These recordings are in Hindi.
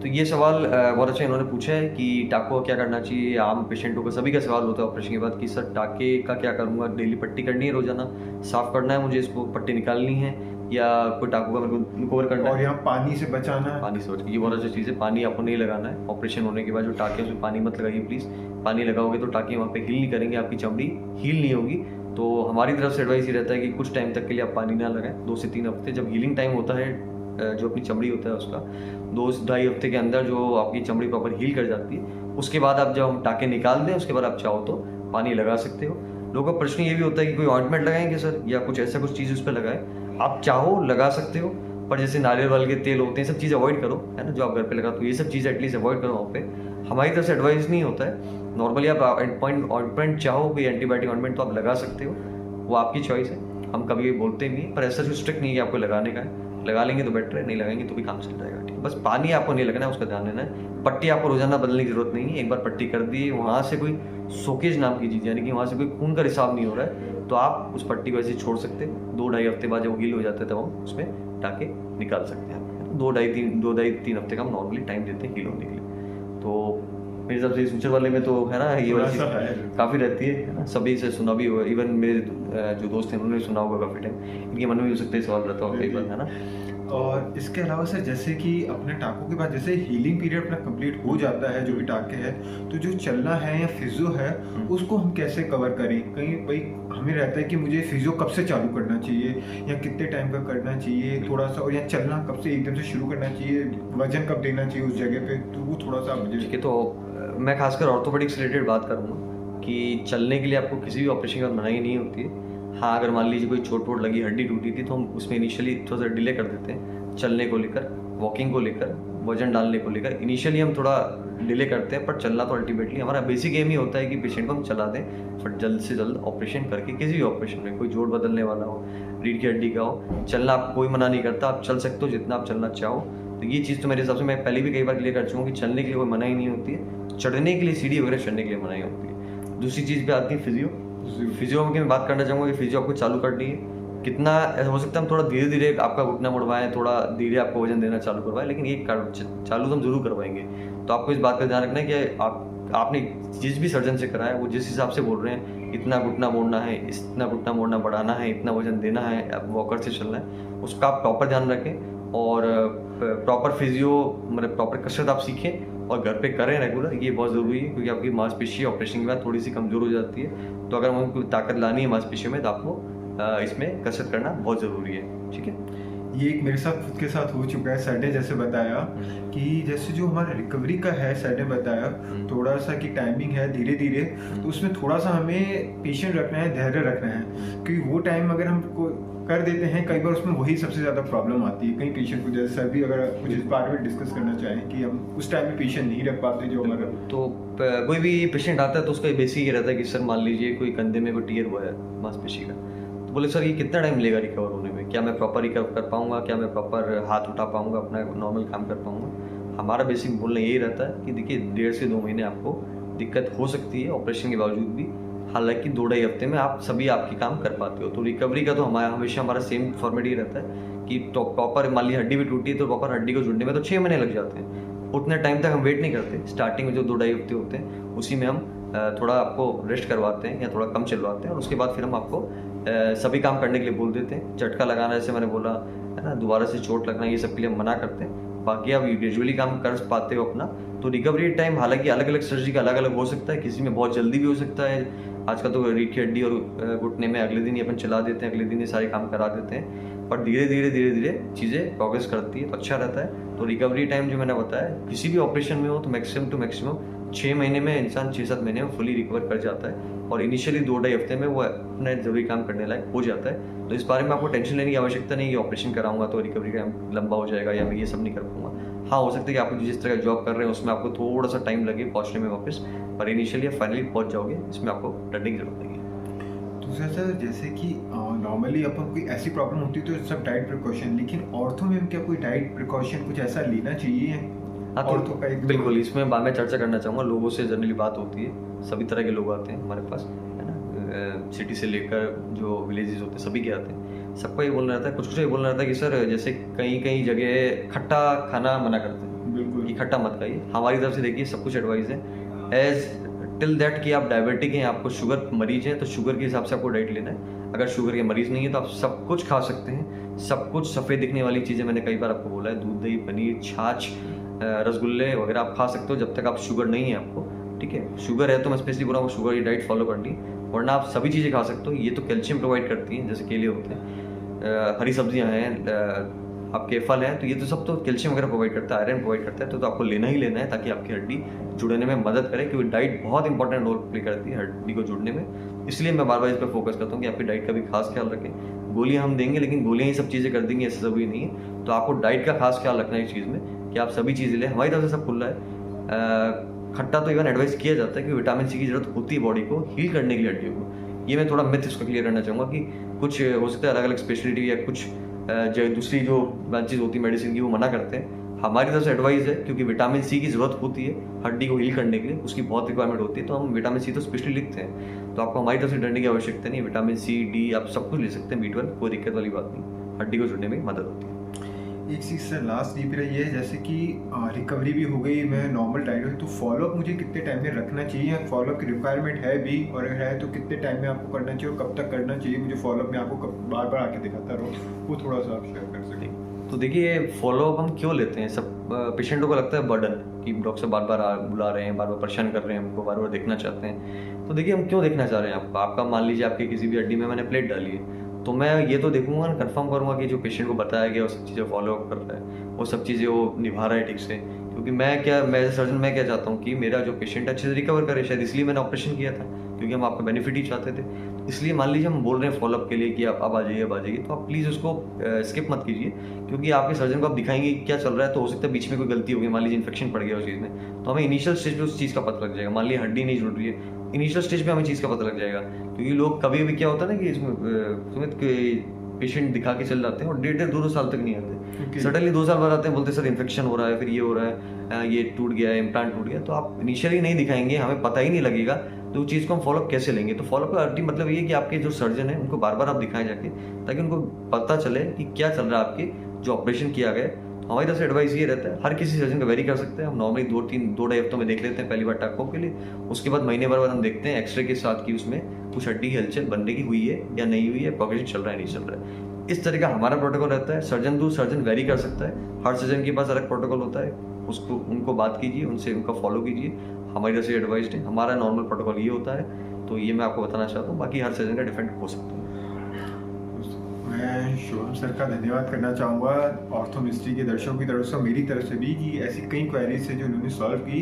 तो ये सवाल बहुत अच्छा इन्होंने पूछा है कि टाको का क्या करना चाहिए। आम पेशेंटों का सभी का सवाल होता है ऑपरेशन के बाद कि सर टाके का क्या करूँगा, डेली पट्टी करनी है, रोजाना साफ करना है मुझे, इसको पट्टी निकालनी है, या कोई टाको का मेरे को रिकवर करना और है। यहाँ पानी से बचाना है। पानी से बच, ये बहुत अच्छी चीज़ है। पानी आपको नहीं लगाना है ऑपरेशन होने के बाद, जो टाके हैं उसमें पानी मत लगाइए प्लीज़। पानी लगाओगे तो टाके वहाँ पे हील नहीं करेंगे, आपकी चमड़ी हील नहीं होगी। तो हमारी तरफ से एडवाइस ये रहता है कि कुछ टाइम तक के लिए आप पानी ना लगाएं, 2 से 3 हफ्ते। जब हीलिंग टाइम होता है जो अपनी चमड़ी होता है उसका 2 से ढाई हफ्ते के अंदर जो आपकी चमड़ी प्रॉपर हील कर जाती है, उसके बाद आप जब हम टाके निकाल दें उसके बाद आप चाहो तो पानी लगा सकते हो। लोगों का प्रश्न ये भी होता है कि कोई ऑइंटमेंट लगाएंगे सर, या कुछ ऐसा कुछ चीज़ उस पर लगाए। आप चाहो लगा सकते हो, पर जैसे नारियल वाल के तेल होते हैं, सब चीज़ अवॉइड करो, है ना, जो आप घर पे लगाते हो, ये सब चीज़ एटलीस्ट अवॉइड करो वहाँ पे। हमारी तरफ से एडवाइस नहीं होता है। नॉर्मली आप ऑइंटमेंट चाहो, कोई एंटीबायोटिक ऑइंटमेंट तो आप लगा सकते हो, वो आपकी चॉइस है। हम कभी बोलते नहीं, पर ऐसा कुछ स्ट्रिक्ट नहीं है कि आपको लगाने का है। लगा लेंगे तो बेटर है, नहीं लगाएंगे तो भी काम चल जाएगा, ठीक है। बस पानी आपको नहीं लगना है, उसका ध्यान देना है। पट्टी आपको रोजाना बदलने की जरूरत नहीं है। एक बार पट्टी कर दी, वहाँ से कोई सोकेज नाम की चीज़, यानी कि वहाँ से कोई खून का रिसाव नहीं हो रहा है, तो आप उस पट्टी को ऐसे छोड़ सकते हो। 2-2.5 हफ्ते बाद जब वो हील हो जाता है तब हम उसमें टाके निकाल सकते हैं। 2-2.5-3 हफ्ते का हम नॉर्मली टाइम देते हैं हील होने के लिए। तो मेरे हिसाब से फ्यूचर वाले में तो है ना, ये वाली चीज़ काफ़ी रहती है ना, सभी से सुना भी हुआ। इवन मेरे जो दोस्त हैं उन्होंने सुना होगा काफ़ी टाइम, इनके मन में भी हो सकता है सवाल रहता होगा कई बार, है ना। और इसके अलावा सर, जैसे कि अपने टाकों के बाद जैसे हीलिंग पीरियड अपना कंप्लीट हो जाता है, जो भी टाके है, तो जो चलना है या फिजियो है उसको हम कैसे कवर करें? कहीं भाई हमें रहता है कि मुझे फिजियो कब से चालू करना चाहिए या कितने टाइम का करना चाहिए थोड़ा सा, और या चलना कब से एकदम से शुरू करना चाहिए, वजन कब देना चाहिए उस जगह पे, तो वो थोड़ा सा मुझे। ठीक है, तो मैं खासकर ऑर्थोपेडिक से रिलेटेड बात करूँगा कि चलने के लिए आपको किसी भी ऑपरेशन के बाद मनाही नहीं होती है। हाँ, अगर मान लीजिए कोई चोट वोट लगी, हड्डी टूटी थी, तो हम उसमें इनिशियली थोड़ा सा डिले कर देते हैं। चलने को लेकर, वॉकिंग को लेकर, वजन डालने को लेकर इनिशियली हम थोड़ा डिले करते हैं, पर चलना तो अल्टीमेटली हमारा बेसिक एम ही होता है कि पेशेंट को हम चला दें, फिर जल्द से जल्द ऑपरेशन करके, किसी भी ऑपरेशन में, कोई जोड़ बदलने वाला हो, रीढ़ की हड्डी का हो, चलना आप कोई मना नहीं करता, आप चल सकते हो जितना आप चलना चाहो। तो ये चीज़ तो मेरे हिसाब से मैं पहले भी कई बार क्लियर कर चुका हूँ कि चलने के लिए कोई मनाही नहीं होती है, चढ़ने के लिए, सीढ़ी वगैरह चढ़ने के लिए मनाही होती है। दूसरी चीज़ पे आती है फिजियो। फिजियो में मैं बात करना चाहूँगा कि फिजियो आपको चालू करनी है। कितना हो सकता है हम थोड़ा धीरे धीरे आपका घुटना मुड़वाएं, थोड़ा धीरे आपको वजन देना चालू करवाएं, लेकिन ये चालू तो हम जरूर करवाएंगे। तो आपको इस बात का ध्यान रखना है कि आपने जिस भी सर्जन से कराया वो जिस हिसाब से बोल रहे हैं, इतना घुटना मोड़ना है, इतना घुटना मोड़ना बढ़ाना है, इतना वजन देना है, अब वॉकर से चलना है, उसका आप प्रॉपर ध्यान रखें। और प्रॉपर फिजियो मतलब प्रॉपर कसरत आप सीखें और घर पे करें रेगुलर, ये बहुत ज़रूरी है, क्योंकि आपकी मांसपेशी ऑपरेशन के बाद थोड़ी सी कमज़ोर हो जाती है। तो अगर हमको ताकत लानी है मांसपेशियों में, तो आपको इसमें कसरत करना बहुत ज़रूरी है, ठीक है। ये एक मेरे साथ खुद के साथ हो चुका है। सर ने जैसे बताया कि जैसे जो हमारा रिकवरी का है, सर ने बताया थोड़ा सा कि टाइमिंग है धीरे धीरे, तो उसमें थोड़ा सा हमें पेशेंस रखना है, धैर्य रखना है, क्योंकि वो टाइम अगर हम कर देते हैं कई बार उसमें वही सबसे ज़्यादा प्रॉब्लम आती है कई पेशेंट को। जैसे सर भी अगर कुछ इस बारे में डिस्कस करना चाहें कि हम उस टाइम में पेशेंट नहीं रख पाते जो हमारा। तो कोई भी पेशेंट आता है तो उसका बेसिक ये रहता है कि सर मान लीजिए कोई कंधे में कोई टीयर हुआ है मांसपेशी का, तो बोले सर ये कितना टाइम लेगा रिकवर होने में, क्या मैं प्रॉपर रिकवर कर पाऊंगा, क्या मैं प्रॉपर हाथ उठा पाऊंगा, अपना नॉर्मल काम कर पाऊंगा। हमारा बेसिक बोलना यही रहता है कि देखिए 1.5 से 2 महीने आपको दिक्कत हो सकती है ऑपरेशन के बावजूद भी, हालांकि 2-2.5 हफ्ते में आप सभी आपकी काम कर पाते हो। तो रिकवरी का तो हमेशा हमारा सेम फॉर्मेट ही रहता है कि तो प्रॉपर मान ली हड्डी भी टूटी है तो प्रॉपर हड्डी को जुड़ने में तो 6 महीने लग जाते हैं। उतने टाइम तक हम वेट नहीं करते। स्टार्टिंग में जो 2-2.5 हफ्ते होते हैं उसी में हम थोड़ा आपको रेस्ट करवाते हैं या थोड़ा कम चलवाते हैं, और उसके बाद फिर हम आपको सभी काम करने के लिए बोल देते हैं। झटका लगाना जैसे मैंने बोला है ना, दोबारा से चोट लगना, ये सब के लिए हम मना करते हैं। बाकी आप ग्रेजुअली काम कर पाते हो अपना। तो रिकवरी टाइम हालांकि अलग अलग सर्जरी का अलग अलग हो सकता है, किसी में बहुत जल्दी भी हो सकता है। आजकल तो रीढ़ की हड्डी और घुटने में अगले दिन ही अपन चला देते हैं, अगले दिन ही सारे काम करा देते हैं, पर धीरे धीरे चीज़ें प्रोग्रेस करती है तो अच्छा रहता है। तो रिकवरी टाइम जो मैंने बताया किसी भी ऑपरेशन में हो तो मैक्सिमम टू मैक्सिमम 6 महीने में इंसान 6-7 महीने में फुली रिकवर कर जाता है, और इनिशियली 2-2.5 हफ्ते में वो अपने जरूरी काम करने लायक हो जाता है। तो इस बारे में आपको टेंशन लेने की आवश्यकता नहीं कि ऑपरेशन कराऊंगा तो रिकवरी टाइम लंबा हो जाएगा या मैं ये सब नहीं कर पाऊंगा। हाँ, हो सकता है कि आप जिस तरह का जॉब कर रहे हैं उसमें आपको थोड़ा सा टाइम लगे पहुंचने में वापस, पर इनिशियली आप फाइनली पहुंच जाओगे, इसमें आपको डरने की जरूरत नहीं है। दूसरा सर, जैसे कि नॉर्मली अपन कोई ऐसी प्रॉब्लम होती है तो सब डाइट प्रिकॉशन, लेकिन ऑर्थो में क्या कोई डाइट प्रिकॉशन कुछ ऐसा लेना चाहिए? हाँ, ऑर्थो तो का एक बिल्कुल इसमें मैं चर्चा करना चाहूँगा। लोगों से जनरली बात होती है, सभी तरह के लोग आते हैं हमारे पास, है ना, सिटी से लेकर जो विलेजेस होते हैं सभी के आते हैं। सबको ये बोलना रहता है, कुछ ये बोलना रहता है कि सर जैसे कई कई जगह खट्टा खाना मना करते हैं, बिल्कुल। कि खट्टा मत खाइए। हमारी तरफ से देखिए सब कुछ एडवाइस है, एज टिल दैट कि आप डायबिटिक हैं, आपको शुगर मरीज हैं, तो शुगर के हिसाब से आपको डाइट लेना है। अगर शुगर के मरीज नहीं है तो आप सब कुछ खा सकते हैं, सब कुछ सफ़ेद दिखने वाली चीज़ें मैंने कई बार आपको बोला है, दूध, दही, पनीर, छाछ, रसगुल्ले वगैरह आप खा सकते हो जब तक आप शुगर नहीं है आपको, ठीक है। शुगर है तो मैं स्पेशली बोल रहा हूँ शुगर की डाइट फॉलो करनी, वरना आप सभी चीज़ें खा सकते हो। ये तो कैल्शियम प्रोवाइड करती हैं, जैसे केले होते हैं, हरी सब्जियाँ हैं, आपके फल हैं, तो ये तो सब तो कैल्शियम वगैरह प्रोवाइड करता है, आयरन प्रोवाइड करता है, तो आपको लेना ही लेना है ताकि आपकी हड्डी जुड़ने में मदद करे, क्योंकि डाइट बहुत इंपॉर्टेंट रोल प्ले करती है हड्डी को जुड़ने में। इसलिए मैं बार बार इस पर फोकस करता हूँ कि आपकी डाइट का भी खास ख्याल रखें। गोलियाँ हम देंगे, लेकिन गोलियाँ ही सब चीज़ें कर देंगी ऐसा ज़रूरी नहीं है, तो आपको डाइट का खास ख्याल रखना है इस चीज़ में कि आप सभी चीज़ें लें। हमारी तरफ से सब खुल रहा है। खट्टा तो इवन एडवाइस किया जाता है कि विटामिन सी की ज़रूरत होती है बॉडी को हील करने के लिए हड्डियों को। ये मैं थोड़ा मिथ इसको क्लियर करना चाहूँगा कि कुछ हो सकता है अलग अलग स्पेशलिटी या कुछ जो दूसरी जो ब्रांचेज होती है मेडिसिन की वो मना करते हैं। हमारी तरफ से एडवाइस है, क्योंकि विटामिन सी की ज़रूरत होती है हड्डी को हील करने के लिए, उसकी बहुत रिक्वायरमेंट होती है, तो हम विटामिन सी तो स्पेशली लिखते हैं। तो आपको हमारी तरफ से डरने की आवश्यकता नहीं है। विटामिन सी, डी आप सब कुछ ले सकते हैं, B12 कोई दिक्कत वाली बात नहीं, हड्डी को जुड़ने में मदद होती है। एक चीज़ सर लास्ट डीप रही है, जैसे कि रिकवरी भी हो गई, मैं नॉर्मल डाइट हूँ, तो फॉलोअप मुझे कितने टाइम में रखना चाहिए? फॉलोअप की रिक्वायरमेंट है भी, और अगर है तो कितने टाइम में आपको करना चाहिए और कब तक करना चाहिए? मुझे फॉलोअप में आपको कब बार बार आके दिखाता रहो, वो थोड़ा सा आप शेयर कर सकें। तो देखिए फॉलोअप हम क्यों लेते हैं, सब पेशेंटों को लगता है बर्डन कि डॉक्टर बार बार बुला रहे हैं, बार बार परेशान कर रहे हैं हमको, बार बार देखना चाहते हैं। तो देखिए हम क्यों देखना चाह रहे हैं आपको, आपका मान लीजिए आपके किसी भी हड्डी में मैंने प्लेट डाली है, तो मैं ये तो देखूंगा ना, कंफर्म करूंगा कि जो पेशेंट को बताया गया वो सब चीज़ें फॉलोअप कर रहा है, वो सब चीज़ें वो निभा रहा है ठीक से। क्योंकि मैं एज सर्जन मैं क्या चाहता हूँ कि मेरा जो पेशेंट अच्छे से रिकवर करे, शायद इसलिए मैंने ऑपरेशन किया था, क्योंकि हम आपका बेनिफिट ही चाहते थे। इसलिए मान लीजिए हम बोल रहे हैं फॉलोअप के लिए कि आप अब आ जाइए, अब आ जाइए, तो आप प्लीज़ उसको स्किप मत कीजिए, क्योंकि आपके सर्जन को आप दिखाएंगे क्या चल रहा है, तो हो सकता है बीच में कोई गलती हो गई, मान लीजिए इन्फेक्शन पड़ गया उस चीज़ में, तो हमें इनिशियल स्टेज पे उस चीज़ का पता लग जाएगा। मान लीजिए हड्डी नहीं जुड़ रही है, इनिशियल स्टेज पे हमें चीज़ का पता लग जाएगा। क्योंकि लोग कभी भी क्या होता है ना कि इसमें सुमित पेशेंट दिखा के चल जाते हैं और 1.5-2 साल तक नहीं आते, सडनली 2 साल बाद आते हैं, बोलते सर इन्फेक्शन हो रहा है, फिर ये हो रहा है, ये टूट गया है, इम्प्लांट टूट गया। तो आप इनिशियली नहीं दिखाएंगे, हमें पता ही नहीं लगेगा, तो उस चीज़ को हम फॉलोअप कैसे लेंगे? तो फॉलोअप का अल्टीमेट मतलब ये है कि आपके जो सर्जन है उनको बार बार आप दिखाएं जाके, ताकि उनको पता चले कि क्या चल रहा है आपके जो ऑपरेशन किया गया है। हमारी तरफ से एडवाइस ये रहता है, हर किसी सर्जन का वेरी कर सकते हैं हम, नॉर्मली 2-3-2 हफ्तों में देख लेते हैं पहली बार टाकों के लिए, उसके बाद महीने भर बाद हम देखते हैं एक्सरे के साथ कि उसमें कुछ हड्डी की हलचल बनने की हुई है या नहीं हुई है, प्रोग्रेशन चल रहा है नहीं चल रहा है। इस तरह का हमारा प्रोटोकॉल रहता है। सर्जन टू सर्जन वेरी कर सकता है, हर सर्जन के पास अलग प्रोटोकॉल होता है, उसको उनको बात कीजिए, उनसे उनका फॉलो कीजिए। हमारी तरफ से एडवाइस है, हमारा नॉर्मल प्रोटोकॉल ये होता है, तो ये मैं आपको बताना चाहता हूँ, बाकी हर सर्जन का डिफरेंट हो सकता है। मैं शोरूम सर का धन्यवाद करना चाहूँगा ऑर्थो मिस्ट्री के दर्शकों की तरफ से, मेरी तरफ से भी, कि ऐसी कई क्वेरीज है जो उन्होंने सॉल्व की।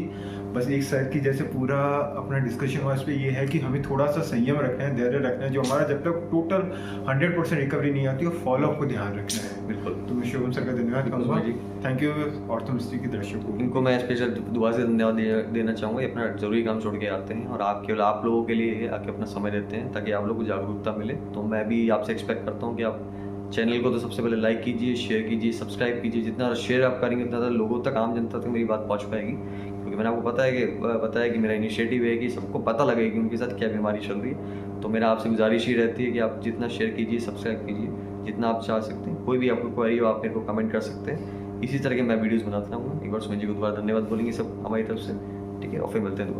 बस एक सर की जैसे पूरा अपना डिस्कशन हुआ, इस पर ये है कि हमें थोड़ा सा संयम रखना है, धैर्य रखना है, जो हमारा जब तक टोटल 100% रिकवरी नहीं आती और फॉलोअप को ध्यान रखना है। बिल्कुल, तो मैं शोरूम सर का धन्यवाद करूँगा। थैंक यू ऑर्थो मिस्ट्री के दर्शकों। इनको मैं स्पेशल दुआ से धन्यवाद देना चाहूँगा, ये अपना जरूरी काम छोड़ के आते हैं और आप केवल आप लोगों के लिए आके अपना समय देते हैं, ताकि आप लोगों को जागरूकता मिले। तो मैं भी आपसे एक्सपेक्ट करता हूँ कि आप चैनल को तो सबसे पहले लाइक कीजिए, शेयर कीजिए, सब्सक्राइब कीजिए। जितना शेयर आप करेंगे उतना ज़्यादा लोगों तक, आम जनता तक मेरी बात पहुंच पाएगी, क्योंकि मैंने आपको बताया कि मेरा इनिशिएटिव है कि सबको पता लगे कि उनके साथ क्या बीमारी चल रही है। तो मेरा आपसे गुजारिश ही रहती है कि आप जितना शेयर कीजिए, सब्सक्राइब कीजिए, जितना आप चाह सकते हैं। कोई भी आपको क्वेरी हो आप मेरे को कमेंट कर सकते हैं, इसी तरह के मैं वीडियोज़ बनाता रहूँगा। एक बार सुमित जी को दोबारा धन्यवाद बोलेंगे सब हमारी तरफ से, ठीक है, और फिर मिलते हैं दोबारा।